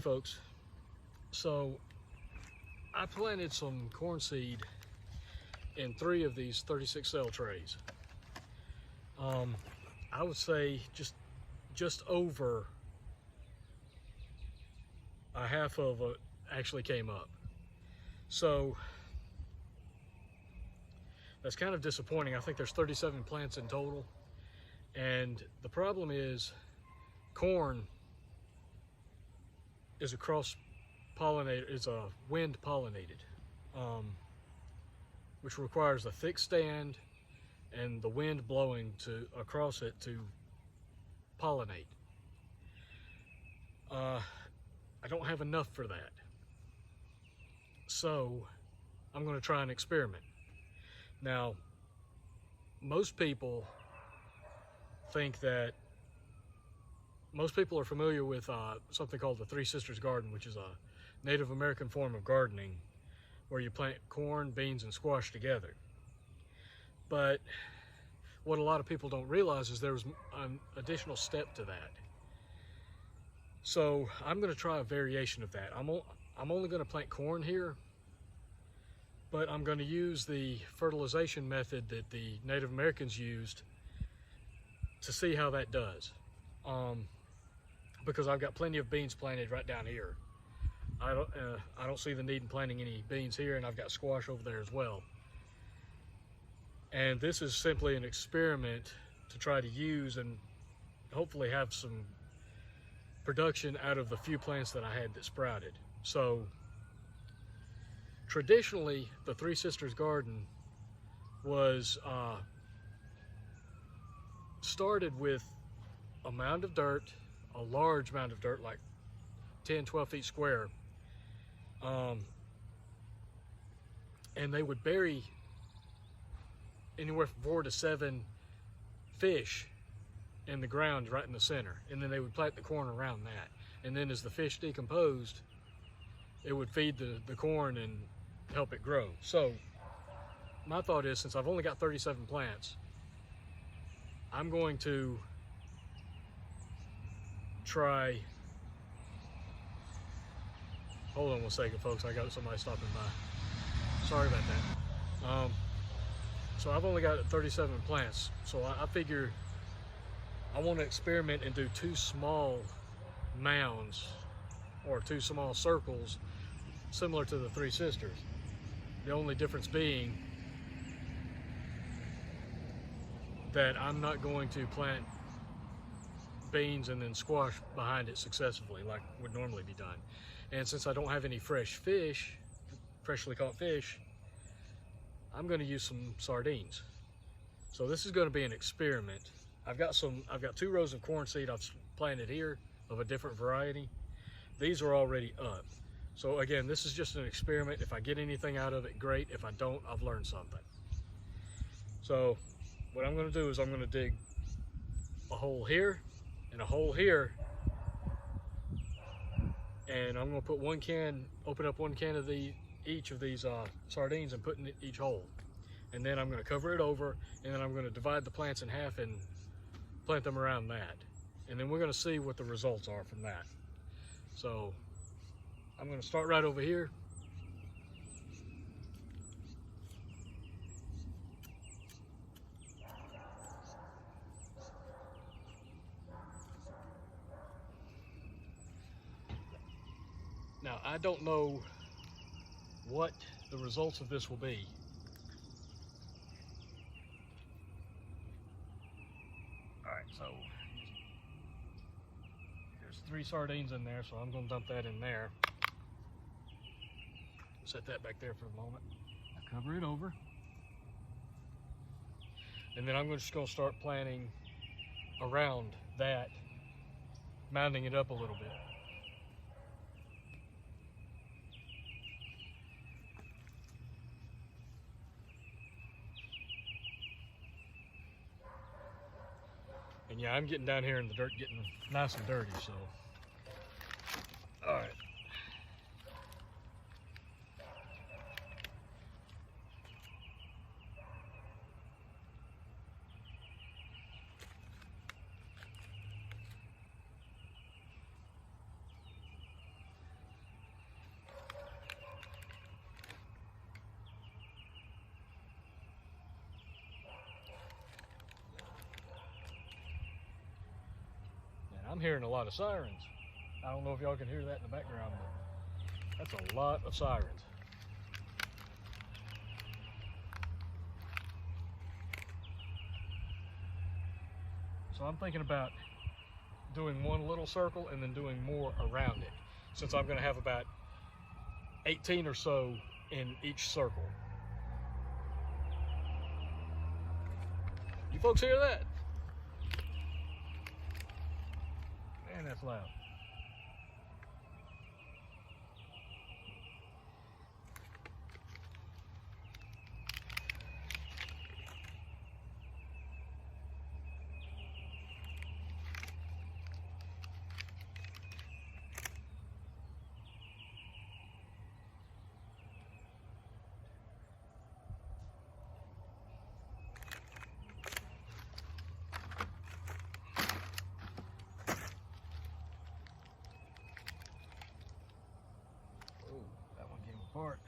Hey folks, so I planted some corn seed in 3 of these 36 cell trays. I would say just over a half of it actually came up. So that's kind of disappointing. I think there's 37 plants in total. And the problem is corn is a cross-pollinator, it's a wind pollinated, which requires a thick stand and the wind blowing across it to pollinate. I don't have enough for that. So I'm going to try an experiment. Now, most people are familiar with something called the Three Sisters Garden, which is a Native American form of gardening where you plant corn, beans, and squash together. But what a lot of people don't realize is there's an additional step to that. So I'm going to try a variation of that. I'm only going to plant corn here, but I'm going to use the fertilization method that the Native Americans used to see how that does. Because I've got plenty of beans planted right down here. I don't see the need in planting any beans here, and I've got squash over there as well. And this is simply an experiment to try to use and hopefully have some production out of the few plants that I had that sprouted. So traditionally, the Three Sisters Garden was started with a mound of dirt, a large mound of dirt, like 10, 12 feet square. And they would bury anywhere from 4 to 7 fish in the ground right in the center. And then they would plant the corn around that. And then as the fish decomposed, it would feed the corn and help it grow. So my thought is, since I've only got 37 plants, I'm going to try, hold on one second folks, I got somebody stopping by. Sorry about that. So I've only got 37 plants, so I figure I want to experiment and do 2 small mounds or 2 small circles similar to the Three Sisters. The only difference being that I'm not going to plant beans and then squash behind it successively like would normally be done. And since I don't have any fresh fish, freshly caught fish, I'm going to use some sardines. So this is going to be an experiment. I've got 2 rows of corn seed I've planted here of a different variety. These are already up. So again, this is just an experiment. If I get anything out of it, great. If I don't, I've learned something. So what I'm going to do is I'm going to dig a hole here and a hole here, and I'm going to put open up one can of each of these sardines and put in each hole. And then I'm going to cover it over, and then I'm going to divide the plants in half and plant them around that. And then we're going to see what the results are from that. So I'm going to start right over here. Now, I don't know what the results of this will be. All right, so there's 3 sardines in there, so I'm going to dump that in there. Set that back there for a moment. Now cover it over. And then I'm just going to start planting around that, mounding it up a little bit. And yeah, I'm getting down here in the dirt, getting nice and dirty, so. All right. I'm hearing a lot of sirens. I don't know if y'all can hear that in the background, but that's a lot of sirens. So I'm thinking about doing one little circle and then doing more around it, since I'm going to have about 18 or so in each circle. You folks hear that? Man, that's loud. That one came apart.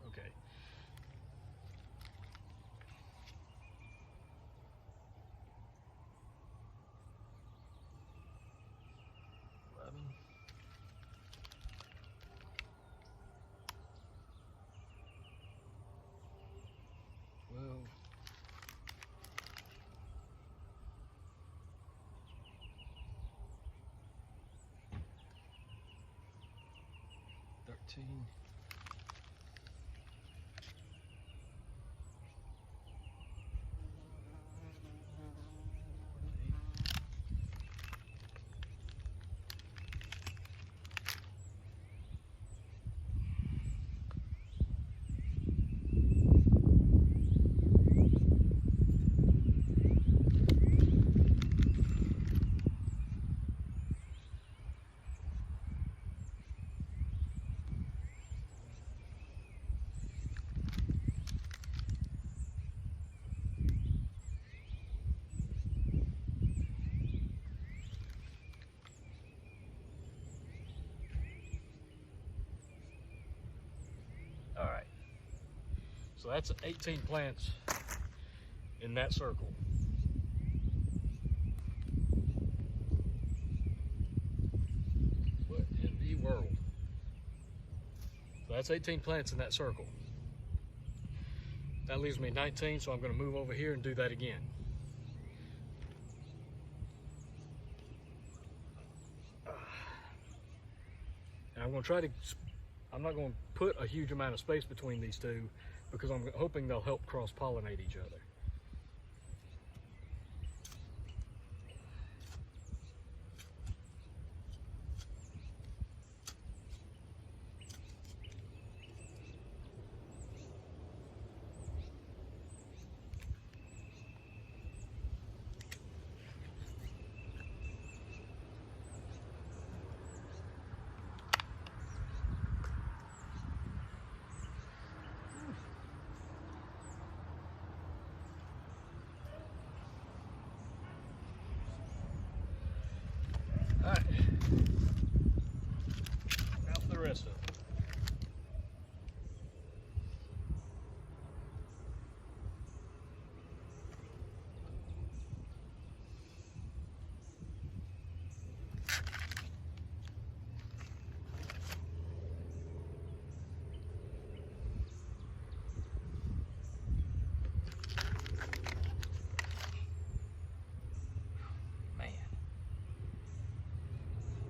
Okay. Well, 13. All right. So that's 18 plants in that circle. What in the world? So that's 18 plants in that circle. That leaves me 19, so I'm going to move over here and do that again. And I'm going to try to, I'm not going to put a huge amount of space between these two because I'm hoping they'll help cross-pollinate each other. All right, now for the rest of it.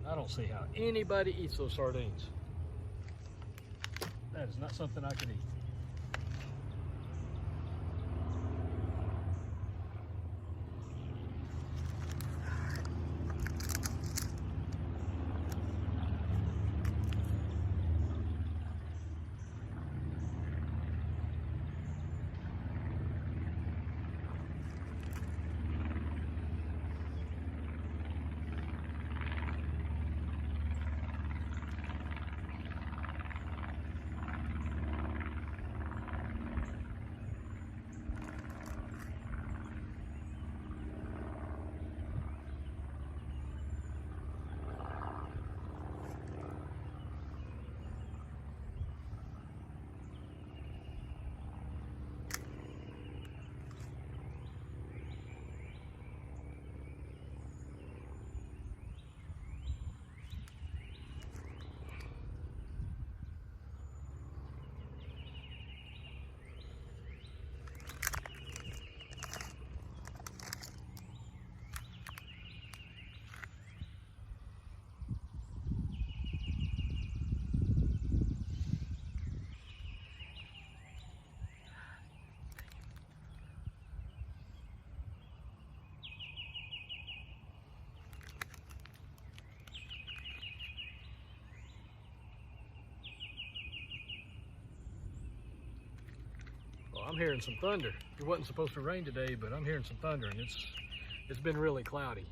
I don't see how anybody eats those sardines. That is not something I could eat. I'm hearing some thunder. It wasn't supposed to rain today, but I'm hearing some thunder, and it's been really cloudy.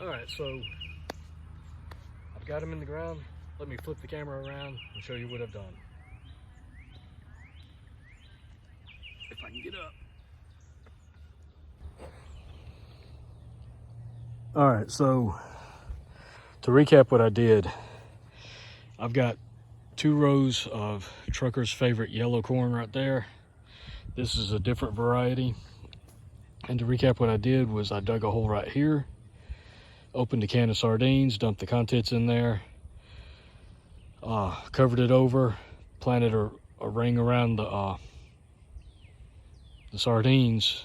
All right, so I've got them in the ground. Let me flip the camera around and show you what I've done. If I can get up. All right, so to recap what I did, I've got 2 rows of Trucker's Favorite yellow corn right there. This is a different variety. And to recap what I did was I dug a hole right here, opened a can of sardines, dumped the contents in there, covered it over, planted a ring around the sardines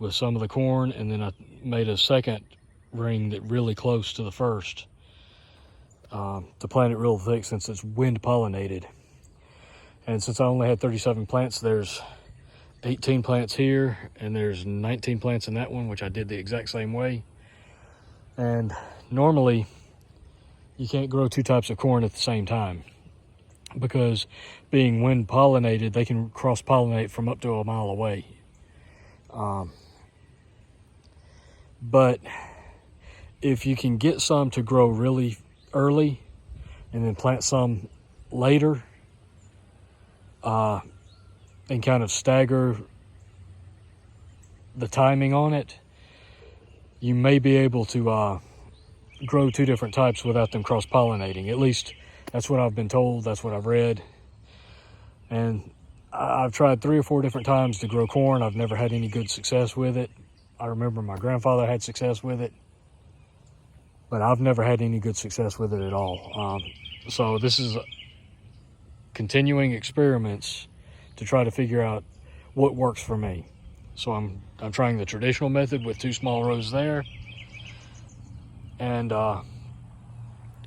with some of the corn, and then I made a second ring that really close to the first to plant it real thick since it's wind pollinated. And since I only had 37 plants, there's 18 plants here and there's 19 plants in that one, which I did the exact same way. And normally you can't grow 2 types of corn at the same time because being wind pollinated, they can cross pollinate from up to a mile away. But if you can get some to grow really early and then plant some later, and kind of stagger the timing on it, you may be able to grow 2 different types without them cross-pollinating. At least that's what I've been told, that's what I've read. And I've tried 3 or 4 different times to grow corn. I've never had any good success with it. I remember my grandfather had success with it, but I've never had any good success with it at all. So this is continuing experiments to try to figure out what works for me. So I'm trying the traditional method with 2 small rows there, and a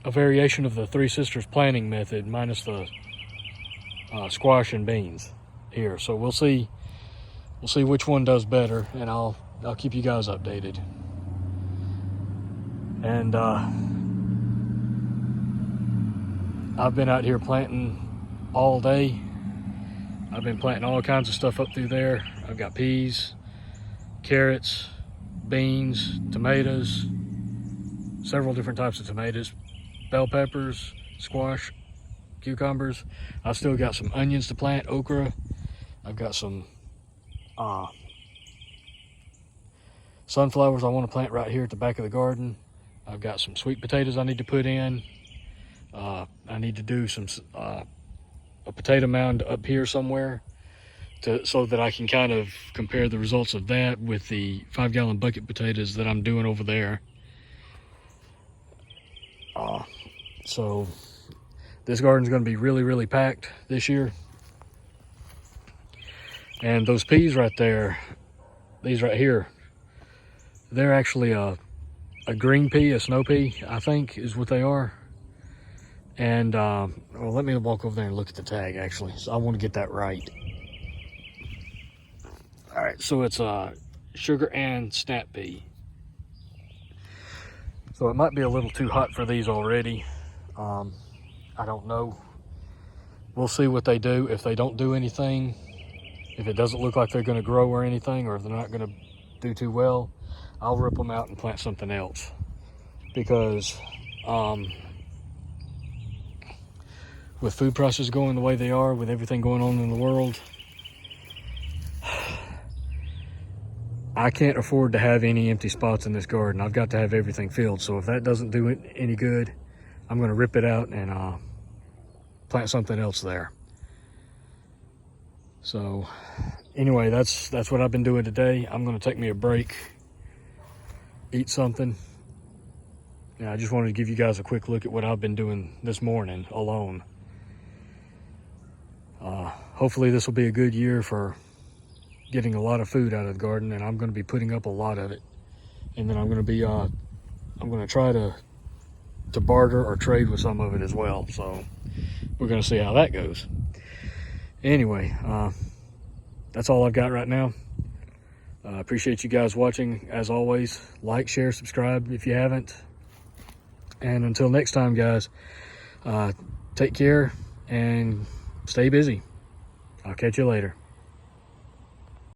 variation of the Three Sisters planting method minus the squash and beans here. So we'll see which one does better, and I'll keep you guys updated. And I've been out here planting all day. I've been planting all kinds of stuff up through there. I've got peas, carrots, beans, tomatoes, several different types of tomatoes, bell peppers, squash, cucumbers. I've still got some onions to plant, okra. I've got some sunflowers I want to plant right here at the back of the garden. I've got some sweet potatoes I need to put in. I need to do some a potato mound up here somewhere so that I can kind of compare the results of that with the 5-gallon bucket potatoes that I'm doing over there. So this garden's going to be really, really packed this year. And those peas right there, these right here, they're actually a green pea, a snow pea, I think is what they are. And well, let me walk over there and look at the tag actually. So I want to get that right. All right, so it's a sugar and snap pea. So it might be a little too hot for these already. I don't know. We'll see what they do. If they don't do anything, If it doesn't look like they're going to grow or anything, or if they're not going to do too well, I'll rip them out and plant something else. Because with food prices going the way they are, with everything going on in the world, I can't afford to have any empty spots in this garden. I've got to have everything filled. So if that doesn't do it any good, I'm going to rip it out and plant something else there. So anyway, that's what I've been doing today. I'm going to take me a break, eat something. Now, I just wanted to give you guys a quick look at what I've been doing this morning alone. Hopefully this will be a good year for getting a lot of food out of the garden, and I'm going to be putting up a lot of it. And then I'm going to try to barter or trade with some of it as well. So we're going to see how that goes. Anyway, that's all I've got right now. Appreciate you guys watching. As always, like, share, subscribe if you haven't. And until next time, guys, take care and stay busy. I'll catch you later.